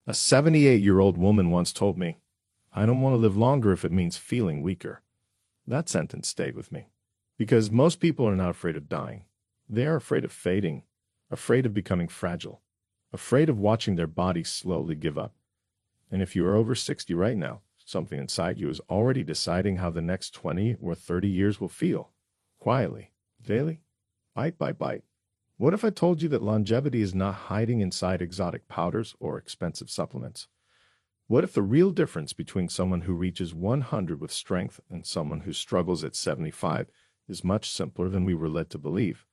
A 78-year-old woman once told me, "I don't want to live longer if it means feeling weaker." That sentence stayed with me. Because most people are not afraid of dying. They are afraid of fading, afraid of becoming fragile, afraid of watching their bodies slowly give up. And if you are over 60 right now, something inside you is already deciding how the next 20 or 30 years will feel. Quietly, daily, bite by bite. What if I told you that longevity is not hiding inside exotic powders or expensive supplements? What if the real difference between someone who reaches 100 with strength and someone who struggles at 75 is much simpler than we were led to believe?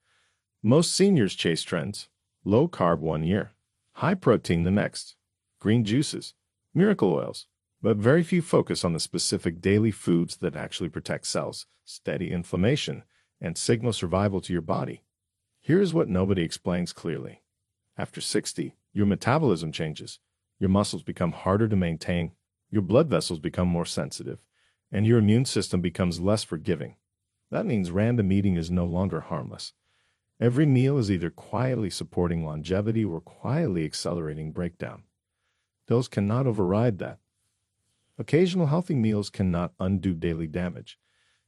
Most seniors chase trends: low carb one year, high protein the next, green juices, miracle oils, but very few focus on the specific daily foods that actually protect cells, steady inflammation, and signal survival to your body. Here is what nobody explains clearly. After 60, your metabolism changes, your muscles become harder to maintain, your blood vessels become more sensitive, and your immune system becomes less forgiving. That means random eating is no longer harmless. Every meal is either quietly supporting longevity or quietly accelerating breakdown. Those cannot override that. Occasional healthy meals cannot undo daily damage.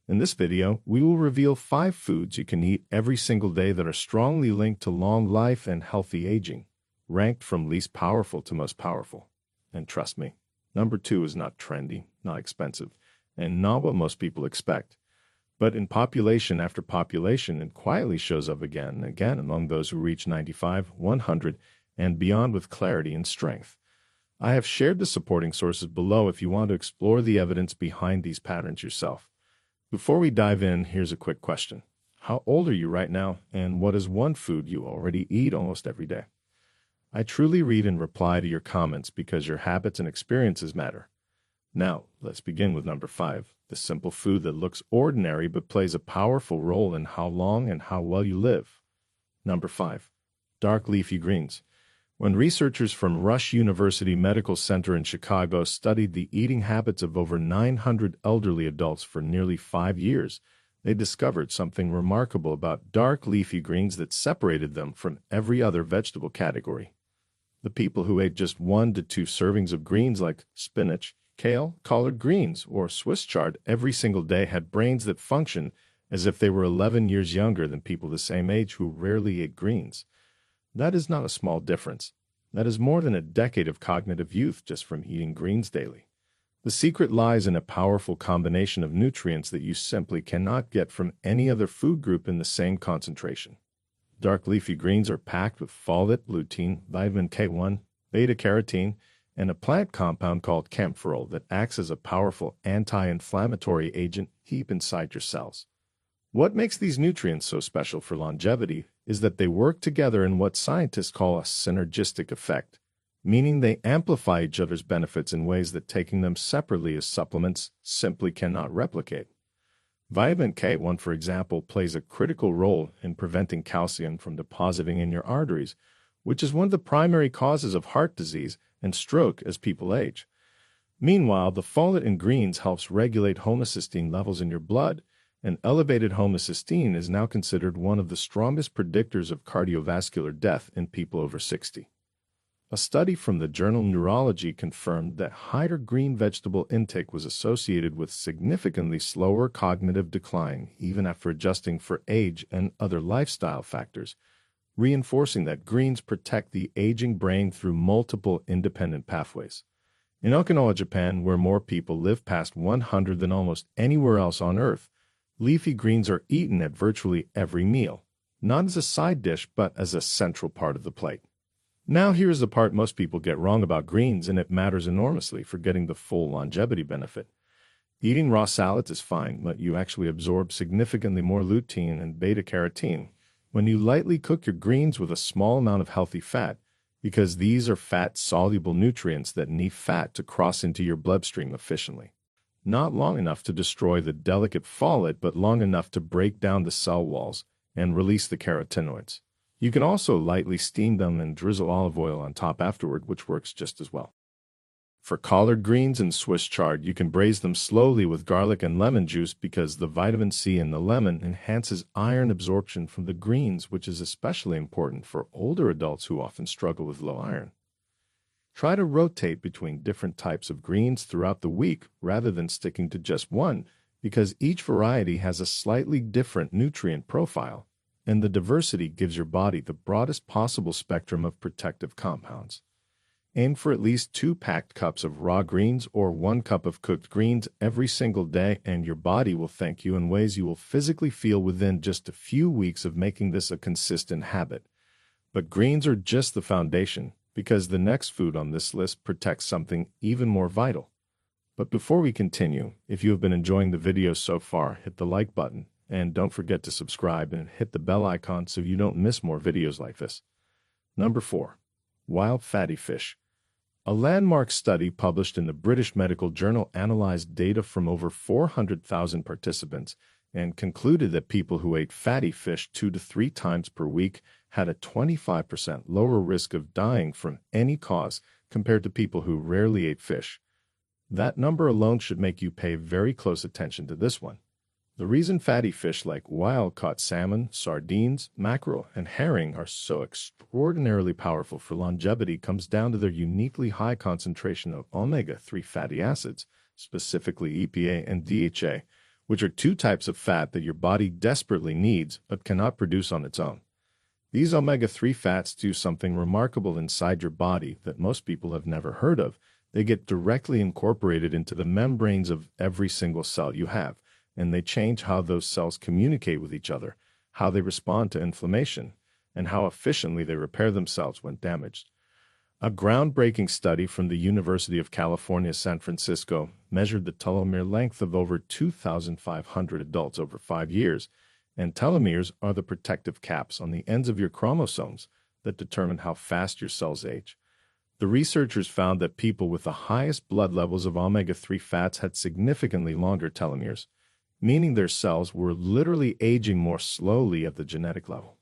In this video, we will reveal 5 foods you can eat every single day that are strongly linked to long life and healthy aging, ranked from least powerful to most powerful. And trust me, number 2 is not trendy, not expensive, and not what most people expect. But in population after population, it quietly shows up again and again among those who reach 95, 100, and beyond with clarity and strength. I have shared the supporting sources below if you want to explore the evidence behind these patterns yourself. Before we dive in, here's a quick question. How old are you right now, and what is one food you already eat almost every day? I truly read and reply to your comments because your habits and experiences matter. Now, let's begin with number 5, the simple food that looks ordinary but plays a powerful role in how long and how well you live. Number 5, dark leafy greens. When researchers from Rush University Medical Center in Chicago studied the eating habits of over 900 elderly adults for nearly 5 years, they discovered something remarkable about dark leafy greens that separated them from every other vegetable category. The people who ate just 1 to 2 servings of greens like spinach, kale, collard greens, or Swiss chard every single day had brains that functioned as if they were 11 years younger than people the same age who rarely ate greens. That is not a small difference. That is more than a decade of cognitive youth just from eating greens daily. The secret lies in a powerful combination of nutrients that you simply cannot get from any other food group in the same concentration. Dark leafy greens are packed with folate, lutein, vitamin K1, beta-carotene, and a plant compound called kaempferol that acts as a powerful anti-inflammatory agent deep inside your cells. What makes these nutrients so special for longevity is that they work together in what scientists call a synergistic effect, meaning they amplify each other's benefits in ways that taking them separately as supplements simply cannot replicate. Vitamin K1, for example, plays a critical role in preventing calcium from depositing in your arteries, which is one of the primary causes of heart disease and stroke as people age. Meanwhile, the folate in greens helps regulate homocysteine levels in your blood, and elevated homocysteine is now considered one of the strongest predictors of cardiovascular death in people over 60. A study from the journal Neurology confirmed that higher green vegetable intake was associated with significantly slower cognitive decline even after adjusting for age and other lifestyle factors, reinforcing that greens protect the aging brain through multiple independent pathways. In Okinawa, Japan, where more people live past 100 than almost anywhere else on Earth, leafy greens are eaten at virtually every meal, not as a side dish but as a central part of the plate. Now here is the part most people get wrong about greens, and it matters enormously for getting the full longevity benefit. Eating raw salads is fine, but you actually absorb significantly more lutein and beta-carotene when you lightly cook your greens with a small amount of healthy fat, because these are fat-soluble nutrients that need fat to cross into your bloodstream efficiently. Not long enough to destroy the delicate folate, but long enough to break down the cell walls and release the carotenoids. You can also lightly steam them and drizzle olive oil on top afterward, which works just as well. For collard greens and Swiss chard, you can braise them slowly with garlic and lemon juice because the vitamin C in the lemon enhances iron absorption from the greens, which is especially important for older adults who often struggle with low iron. Try to rotate between different types of greens throughout the week rather than sticking to just one, because each variety has a slightly different nutrient profile, and the diversity gives your body the broadest possible spectrum of protective compounds. Aim for at least 2 packed cups of raw greens or 1 cup of cooked greens every single day, and your body will thank you in ways you will physically feel within just a few weeks of making this a consistent habit. But greens are just the foundation, because the next food on this list protects something even more vital. But before we continue, if you have been enjoying the video so far, hit the like button, and don't forget to subscribe and hit the bell icon so you don't miss more videos like this. Number 4. Wild fatty fish. A landmark study published in the British Medical Journal analyzed data from over 400,000 participants and concluded that people who ate fatty fish 2 to 3 times per week had a 25% lower risk of dying from any cause compared to people who rarely ate fish. That number alone should make you pay very close attention to this one. The reason fatty fish like wild-caught salmon, sardines, mackerel, and herring are so extraordinarily powerful for longevity comes down to their uniquely high concentration of omega-3 fatty acids, specifically EPA and DHA, which are 2 types of fat that your body desperately needs but cannot produce on its own. These omega-3 fats do something remarkable inside your body that most people have never heard of. They get directly incorporated into the membranes of every single cell you have, and they change how those cells communicate with each other, how they respond to inflammation, and how efficiently they repair themselves when damaged. A groundbreaking study from the University of California, San Francisco measured the telomere length of over 2,500 adults over 5 years, and telomeres are the protective caps on the ends of your chromosomes that determine how fast your cells age. The researchers found that people with the highest blood levels of omega-3 fats had significantly longer telomeres, meaning their cells were literally aging more slowly at the genetic level.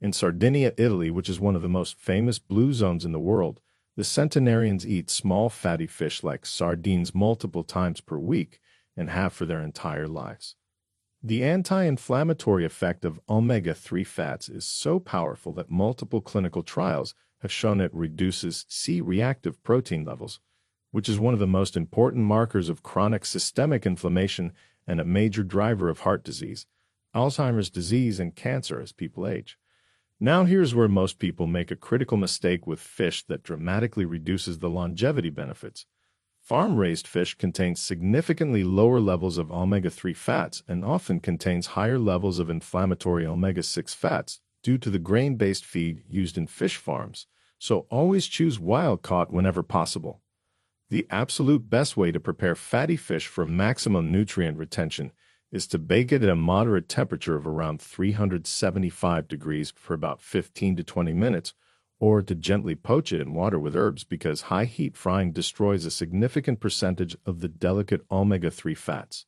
In Sardinia, Italy, which is one of the most famous blue zones in the world, the centenarians eat small fatty fish like sardines multiple times per week and have for their entire lives. The anti-inflammatory effect of omega-3 fats is so powerful that multiple clinical trials have shown it reduces C-reactive protein levels, which is one of the most important markers of chronic systemic inflammation and a major driver of heart disease, Alzheimer's disease, and cancer as people age. Now here's where most people make a critical mistake with fish that dramatically reduces the longevity benefits. Farm-raised fish contains significantly lower levels of omega-3 fats and often contains higher levels of inflammatory omega-6 fats due to the grain-based feed used in fish farms, so always choose wild-caught whenever possible. The absolute best way to prepare fatty fish for maximum nutrient retention is to bake it at a moderate temperature of around 375 degrees for about 15 to 20 minutes, or to gently poach it in water with herbs because high heat frying destroys a significant percentage of the delicate omega-3 fats.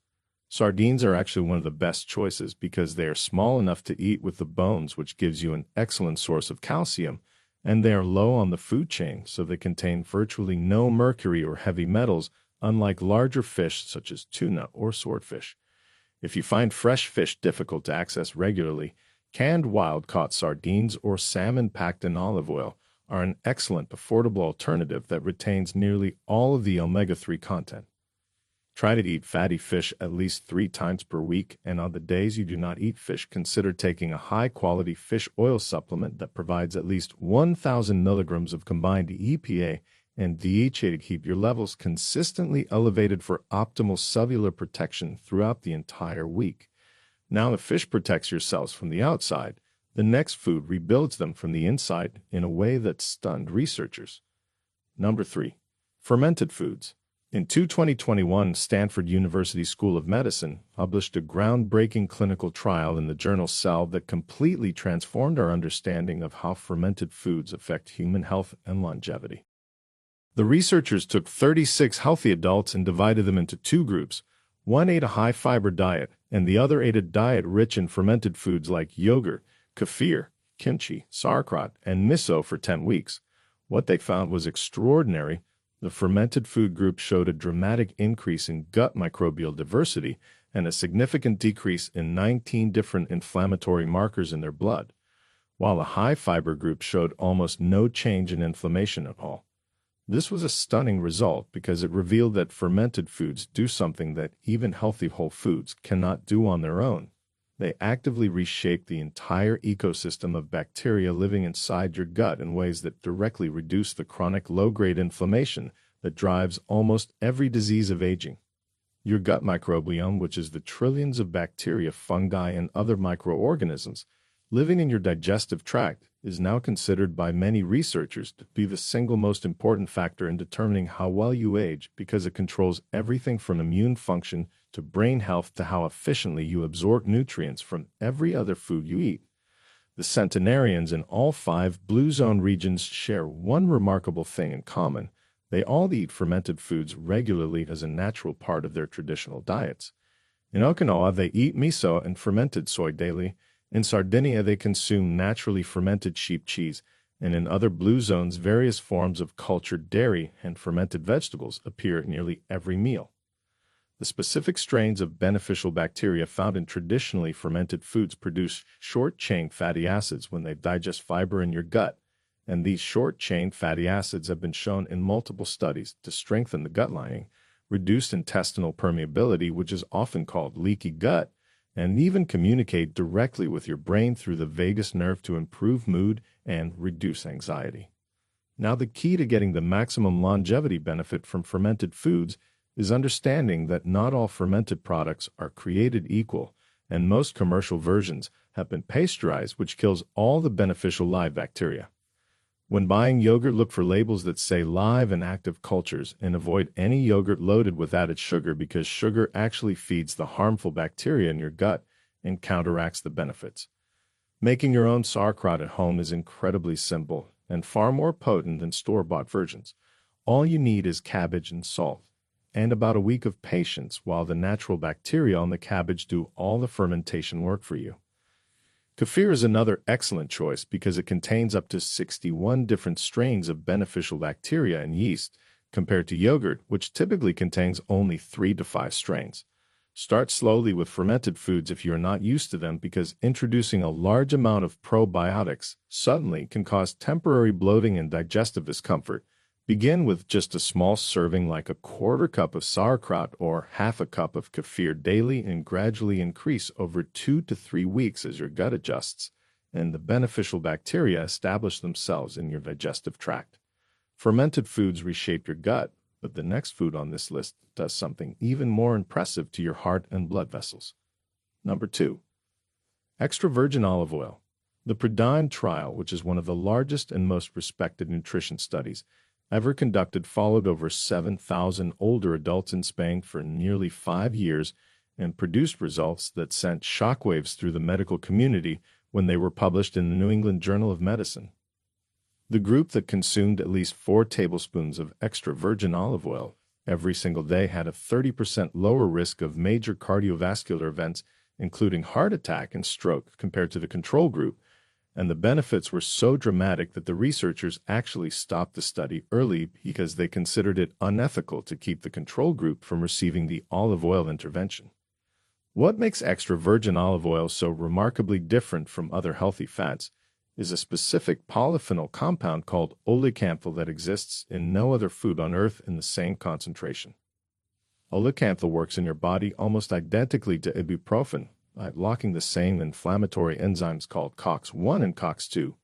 Sardines are actually one of the best choices because they are small enough to eat with the bones, which gives you an excellent source of calcium, and they are low on the food chain, so they contain virtually no mercury or heavy metals, unlike larger fish such as tuna or swordfish. If you find fresh fish difficult to access regularly, canned wild-caught sardines or salmon packed in olive oil are an excellent, affordable alternative that retains nearly all of the omega-3 content. Try to eat fatty fish at least 3 times per week, and on the days you do not eat fish, consider taking a high-quality fish oil supplement that provides at least 1,000 milligrams of combined EPA and DHA to keep your levels consistently elevated for optimal cellular protection throughout the entire week. Now, if fish protects your cells from the outside, the next food rebuilds them from the inside in a way that stunned researchers. Number 3. Fermented foods. In 2021, Stanford University School of Medicine published a groundbreaking clinical trial in the journal Cell that completely transformed our understanding of how fermented foods affect human health and longevity. The researchers took 36 healthy adults and divided them into 2 groups. One ate a high-fiber diet, and the other ate a diet rich in fermented foods like yogurt, kefir, kimchi, sauerkraut, and miso for 10 weeks. What they found was extraordinary. The fermented food group showed a dramatic increase in gut microbial diversity and a significant decrease in 19 different inflammatory markers in their blood, while the high-fiber group showed almost no change in inflammation at all. This was a stunning result because it revealed that fermented foods do something that even healthy whole foods cannot do on their own. They actively reshape the entire ecosystem of bacteria living inside your gut in ways that directly reduce the chronic low-grade inflammation that drives almost every disease of aging. Your gut microbiome, which is the trillions of bacteria, fungi, and other microorganisms living in your digestive tract, is now considered by many researchers to be the single most important factor in determining how well you age because it controls everything from immune function to brain health to how efficiently you absorb nutrients from every other food you eat. The centenarians in all 5 Blue Zone regions share one remarkable thing in common. They all eat fermented foods regularly as a natural part of their traditional diets. In Okinawa, they eat miso and fermented soy daily. In Sardinia, they consume naturally fermented sheep cheese, and in other blue zones, various forms of cultured dairy and fermented vegetables appear at nearly every meal. The specific strains of beneficial bacteria found in traditionally fermented foods produce short-chain fatty acids when they digest fiber in your gut, and these short-chain fatty acids have been shown in multiple studies to strengthen the gut lining, reduce intestinal permeability, which is often called leaky gut, and even communicate directly with your brain through the vagus nerve to improve mood and reduce anxiety. Now, the key to getting the maximum longevity benefit from fermented foods is understanding that not all fermented products are created equal, and most commercial versions have been pasteurized, which kills all the beneficial live bacteria. When buying yogurt, look for labels that say live and active cultures and avoid any yogurt loaded with added sugar because sugar actually feeds the harmful bacteria in your gut and counteracts the benefits. Making your own sauerkraut at home is incredibly simple and far more potent than store-bought versions. All you need is cabbage and salt, and about a week of patience while the natural bacteria on the cabbage do all the fermentation work for you. Kefir is another excellent choice because it contains up to 61 different strains of beneficial bacteria and yeast, compared to yogurt, which typically contains only 3 to 5 strains. Start slowly with fermented foods if you're not used to them because introducing a large amount of probiotics suddenly can cause temporary bloating and digestive discomfort. Begin with just a small serving like a quarter cup of sauerkraut or half a cup of kefir daily and gradually increase over 2 to 3 weeks as your gut adjusts and the beneficial bacteria establish themselves in your digestive tract. Fermented foods reshape your gut, but the next food on this list does something even more impressive to your heart and blood vessels. Number 2. Extra virgin olive oil. The PRIDINE trial, which is one of the largest and most respected nutrition studies ever conducted, followed over 7,000 older adults in Spain for nearly 5 years and produced results that sent shockwaves through the medical community when they were published in the New England Journal of Medicine. The group that consumed at least 4 tablespoons of extra virgin olive oil every single day had a 30% lower risk of major cardiovascular events, including heart attack and stroke, compared to the control group, and the benefits were so dramatic that the researchers actually stopped the study early because they considered it unethical to keep the control group from receiving the olive oil intervention. What makes extra virgin olive oil so remarkably different from other healthy fats is a specific polyphenol compound called oleocanthal that exists in no other food on earth in the same concentration. Oleocanthal works in your body almost identically to ibuprofen, by blocking the same inflammatory enzymes called COX-1 and COX-2,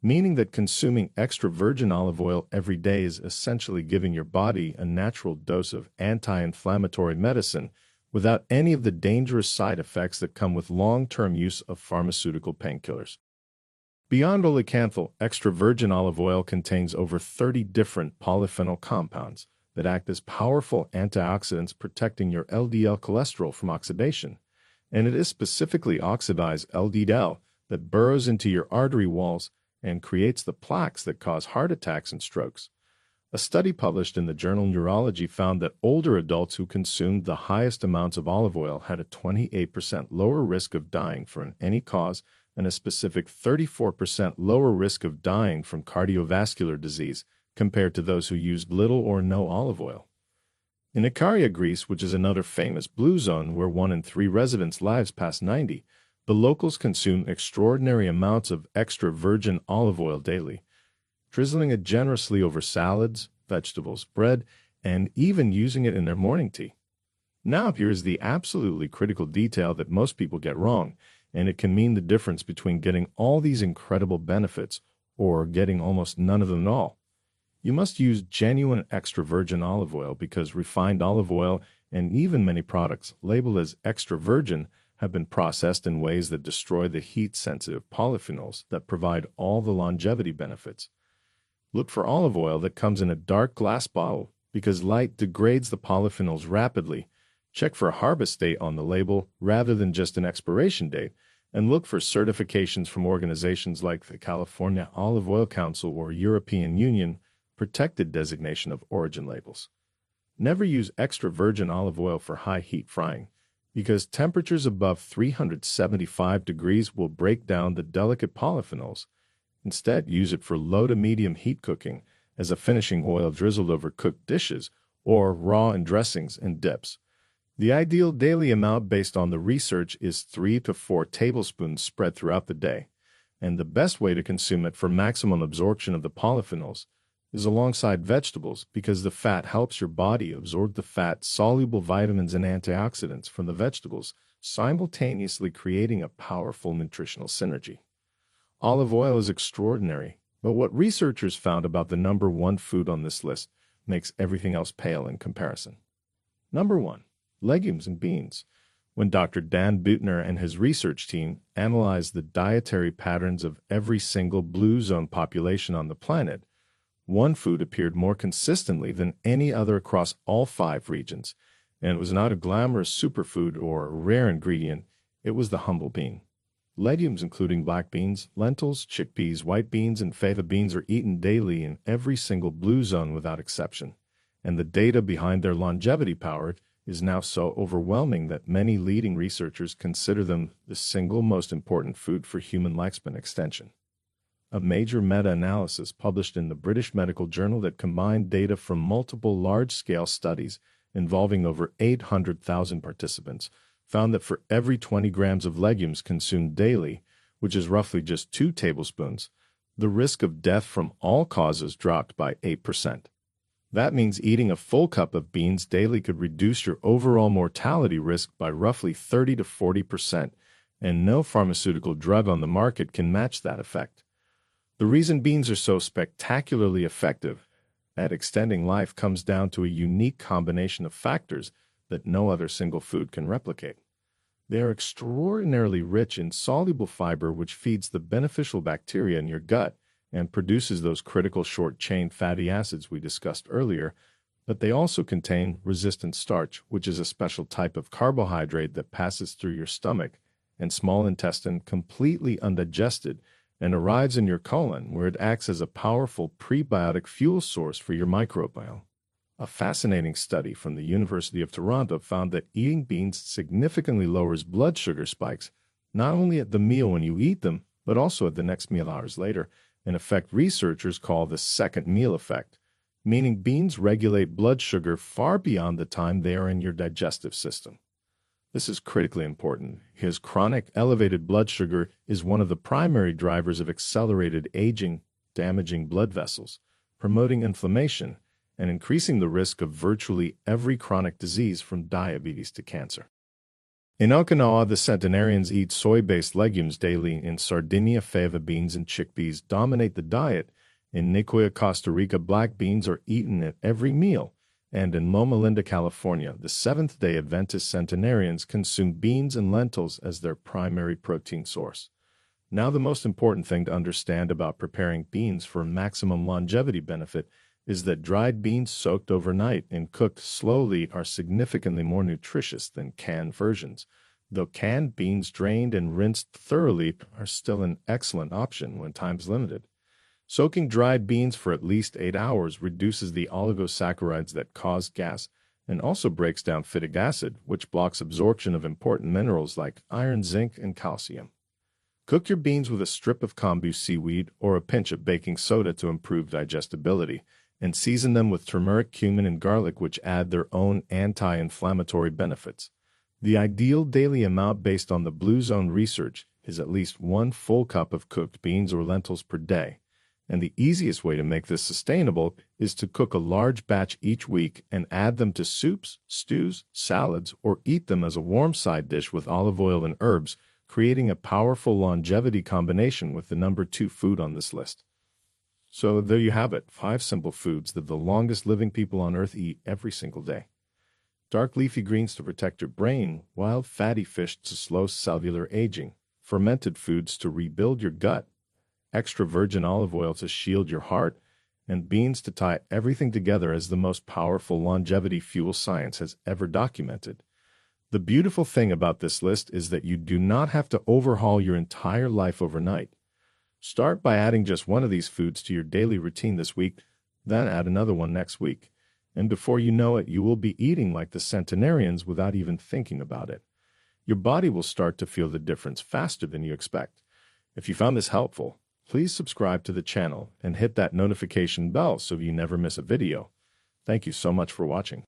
meaning that consuming extra virgin olive oil every day is essentially giving your body a natural dose of anti-inflammatory medicine without any of the dangerous side effects that come with long-term use of pharmaceutical painkillers. Beyond oleocanthal, extra virgin olive oil contains over 30 different polyphenol compounds that act as powerful antioxidants protecting your LDL cholesterol from oxidation. And it is specifically oxidized LDL that burrows into your artery walls and creates the plaques that cause heart attacks and strokes. A study published in the journal Neurology found that older adults who consumed the highest amounts of olive oil had a 28% lower risk of dying from any cause and a specific 34% lower risk of dying from cardiovascular disease compared to those who used little or no olive oil. In Ikaria, Greece, which is another famous blue zone where 1 in 3 residents' lives past 90, the locals consume extraordinary amounts of extra virgin olive oil daily, drizzling it generously over salads, vegetables, bread, and even using it in their morning tea. Now here's the absolutely critical detail that most people get wrong, and it can mean the difference between getting all these incredible benefits or getting almost none of them at all. You must use genuine extra virgin olive oil because refined olive oil and even many products labeled as extra virgin have been processed in ways that destroy the heat-sensitive polyphenols that provide all the longevity benefits. Look for olive oil that comes in a dark glass bottle because light degrades the polyphenols rapidly. Check for a harvest date on the label rather than just an expiration date, and look for certifications from organizations like the California Olive Oil Council or European Union protected designation of origin labels. Never use extra virgin olive oil for high heat frying, because temperatures above 375 degrees will break down the delicate polyphenols. Instead, use it for low to medium heat cooking as a finishing oil drizzled over cooked dishes or raw in dressings and dips. The ideal daily amount based on the research is 3 to 4 tablespoons spread throughout the day, and the best way to consume it for maximum absorption of the polyphenols is alongside vegetables because the fat helps your body absorb the fat-soluble vitamins and antioxidants from the vegetables, simultaneously creating a powerful nutritional synergy. Olive oil is extraordinary, but what researchers found about the number one food on this list makes everything else pale in comparison. Number 1. Legumes and beans. When Dr. Dan Buettner and his research team analyzed the dietary patterns of every single blue zone population on the planet, one food appeared more consistently than any other across all 5 regions, and it was not a glamorous superfood or a rare ingredient, it was the humble bean. Legumes including black beans, lentils, chickpeas, white beans, and fava beans are eaten daily in every single blue zone without exception, and the data behind their longevity power is now so overwhelming that many leading researchers consider them the single most important food for human lifespan extension. A major meta-analysis published in the British Medical Journal that combined data from multiple large-scale studies involving over 800,000 participants found that for every 20 grams of legumes consumed daily, which is roughly just 2 tablespoons, the risk of death from all causes dropped by 8%. That means eating a full cup of beans daily could reduce your overall mortality risk by roughly 30 to 40%, and no pharmaceutical drug on the market can match that effect. The reason beans are so spectacularly effective at extending life comes down to a unique combination of factors that no other single food can replicate. They are extraordinarily rich in soluble fiber, which feeds the beneficial bacteria in your gut and produces those critical short-chain fatty acids we discussed earlier, but they also contain resistant starch, which is a special type of carbohydrate that passes through your stomach and small intestine completely undigested and arrives in your colon, where it acts as a powerful prebiotic fuel source for your microbiome. A fascinating study from the University of Toronto found that eating beans significantly lowers blood sugar spikes, not only at the meal when you eat them, but also at the next meal hours later, an effect researchers call the second meal effect, meaning beans regulate blood sugar far beyond the time they are in your digestive system. This is critically important because chronic elevated blood sugar is one of the primary drivers of accelerated aging, damaging blood vessels, promoting inflammation, and increasing the risk of virtually every chronic disease from diabetes to cancer. In Okinawa, the centenarians eat soy-based legumes daily. In Sardinia, fava beans and chickpeas dominate the diet. In Nicoya, Costa Rica, black beans are eaten at every meal. And in Loma Linda, California, the Seventh-day Adventist centenarians consume beans and lentils as their primary protein source. Now, the most important thing to understand about preparing beans for maximum longevity benefit is that dried beans soaked overnight and cooked slowly are significantly more nutritious than canned versions, though canned beans drained and rinsed thoroughly are still an excellent option when time's limited. Soaking dried beans for at least 8 hours reduces the oligosaccharides that cause gas and also breaks down phytic acid, which blocks absorption of important minerals like iron, zinc, and calcium. Cook your beans with a strip of kombu seaweed or a pinch of baking soda to improve digestibility, and season them with turmeric, cumin, and garlic, which add their own anti-inflammatory benefits. The ideal daily amount based on the Blue Zone research is at least 1 full cup of cooked beans or lentils per day, And the easiest way to make this sustainable is to cook a large batch each week and add them to soups, stews, salads, or eat them as a warm side dish with olive oil and herbs, creating a powerful longevity combination with the number 2 food on this list. So there you have it, 5 simple foods that the longest living people on Earth eat every single day. Dark leafy greens to protect your brain, wild fatty fish to slow cellular aging, fermented foods to rebuild your gut, extra virgin olive oil to shield your heart, and beans to tie everything together as the most powerful longevity fuel science has ever documented. The beautiful thing about this list is that you do not have to overhaul your entire life overnight. Start by adding just one of these foods to your daily routine this week, then add another one next week. And before you know it, you will be eating like the centenarians without even thinking about it. Your body will start to feel the difference faster than you expect. If you found this helpful, please subscribe to the channel and hit that notification bell so you never miss a video. Thank you so much for watching.